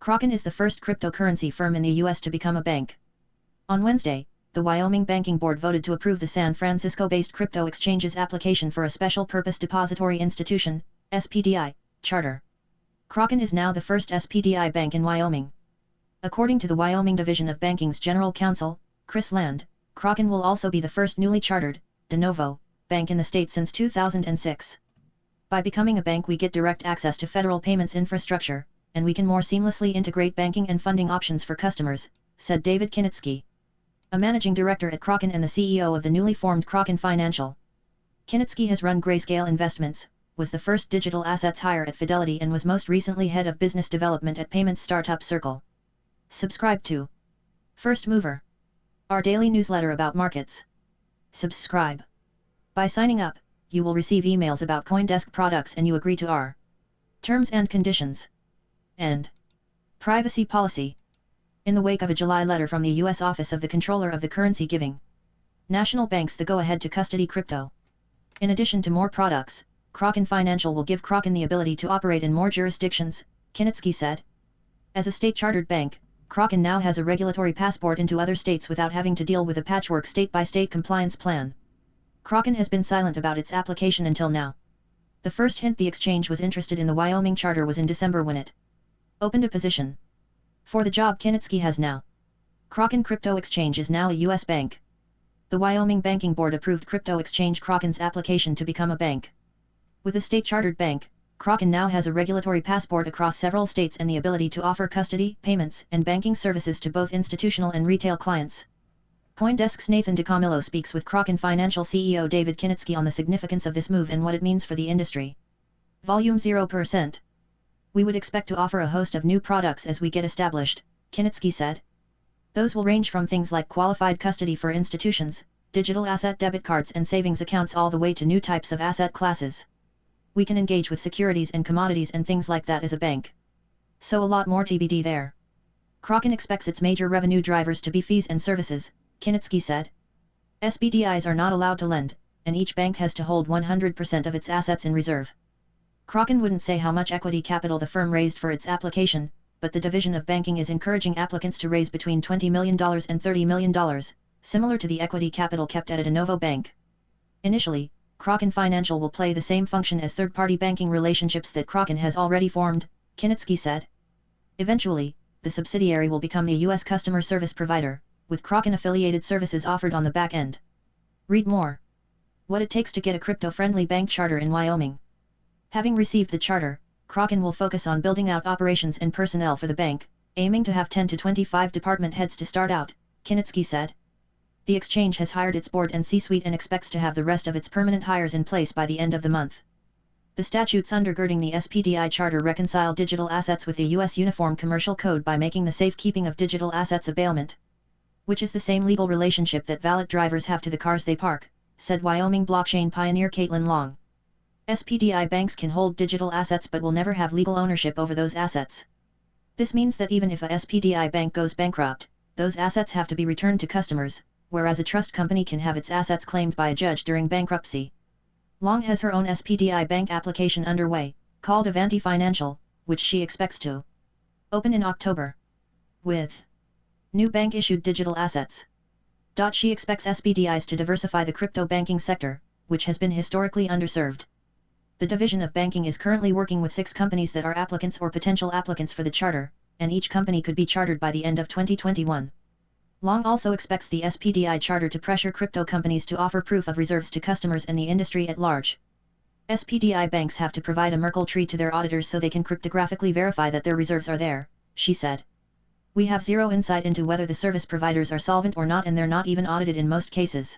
Kraken is the first cryptocurrency firm in the U.S. to become a bank. On Wednesday, the Wyoming Banking Board voted to approve the San Francisco-based crypto exchange's application for a Special Purpose Depository Institution, SPDI, charter. Kraken is now the first SPDI bank in Wyoming. According to the Wyoming Division of Banking's General Counsel, Chris Land, Kraken will also be the first newly chartered, de novo, bank in the state since 2006. By becoming a bank we get direct access to federal payments infrastructure, and we can more seamlessly integrate banking and funding options for customers, said David Kinitsky, a managing director at Kraken and the CEO of the newly formed Kraken Financial. Kinitsky has run Grayscale Investments, was the first digital assets hire at Fidelity and was most recently head of business development at payments startup Circle. Subscribe to First Mover, our daily newsletter about markets. Subscribe. By signing up, you will receive emails about CoinDesk products and you agree to our terms and conditions and privacy policy. In the wake of a July letter from the U.S. Office of the Comptroller of the Currency giving national banks the go-ahead to custody crypto. In addition to more products, Kraken Financial will give Kraken the ability to operate in more jurisdictions, Kinitsky said. As a state-chartered bank, Kraken now has a regulatory passport into other states without having to deal with a patchwork state-by-state compliance plan. Kraken has been silent about its application until now. The first hint the exchange was interested in the Wyoming charter was in December when it opened a position for the job Kinitsky has now. Kraken Crypto Exchange is now a U.S. bank. The Wyoming Banking Board approved crypto exchange Kraken's application to become a bank. With a state-chartered bank, Kraken now has a regulatory passport across several states and the ability to offer custody, payments, and banking services to both institutional and retail clients. CoinDesk's Nathan DiCamillo speaks with Kraken Financial CEO David Kinitsky on the significance of this move and what it means for the industry. Volume 0%. We would expect to offer a host of new products as we get established, Kinitsky said. Those will range from things like qualified custody for institutions, digital asset debit cards and savings accounts all the way to new types of asset classes. We can engage with securities and commodities and things like that as a bank. So a lot more TBD there. Kraken expects its major revenue drivers to be fees and services, Kinitsky said. SPDIs are not allowed to lend, and each bank has to hold 100% of its assets in reserve. Kraken wouldn't say how much equity capital the firm raised for its application, but the Division of Banking is encouraging applicants to raise between $20 million and $30 million, similar to the equity capital kept at a de novo bank. Initially, Kraken Financial will play the same function as third-party banking relationships that Kraken has already formed, Kinitsky said. Eventually, the subsidiary will become the U.S. customer service provider, with Kraken-affiliated services offered on the back end. Read more. What it takes to get a crypto-friendly bank charter in Wyoming. Having received the charter, Kraken will focus on building out operations and personnel for the bank, aiming to have 10 to 25 department heads to start out, Kinitsky said. The exchange has hired its board and C-suite and expects to have the rest of its permanent hires in place by the end of the month. The statutes undergirding the SPDI charter reconcile digital assets with the U.S. Uniform Commercial Code by making the safekeeping of digital assets a bailment, which is the same legal relationship that valet drivers have to the cars they park, said Wyoming blockchain pioneer Caitlin Long. SPDI banks can hold digital assets but will never have legal ownership over those assets. This means that even if a SPDI bank goes bankrupt, those assets have to be returned to customers, whereas a trust company can have its assets claimed by a judge during bankruptcy. Long has her own SPDI bank application underway, called Avanti Financial, which she expects to open in October. With new bank-issued digital assets. She expects SPDIs to diversify the crypto banking sector, which has been historically underserved. The Division of Banking is currently working with 6 companies that are applicants or potential applicants for the charter, and each company could be chartered by the end of 2021. Long also expects the SPDI charter to pressure crypto companies to offer proof of reserves to customers and the industry at large. SPDI banks have to provide a Merkle tree to their auditors so they can cryptographically verify that their reserves are there, she said. We have zero insight into whether the service providers are solvent or not and they're not even audited in most cases.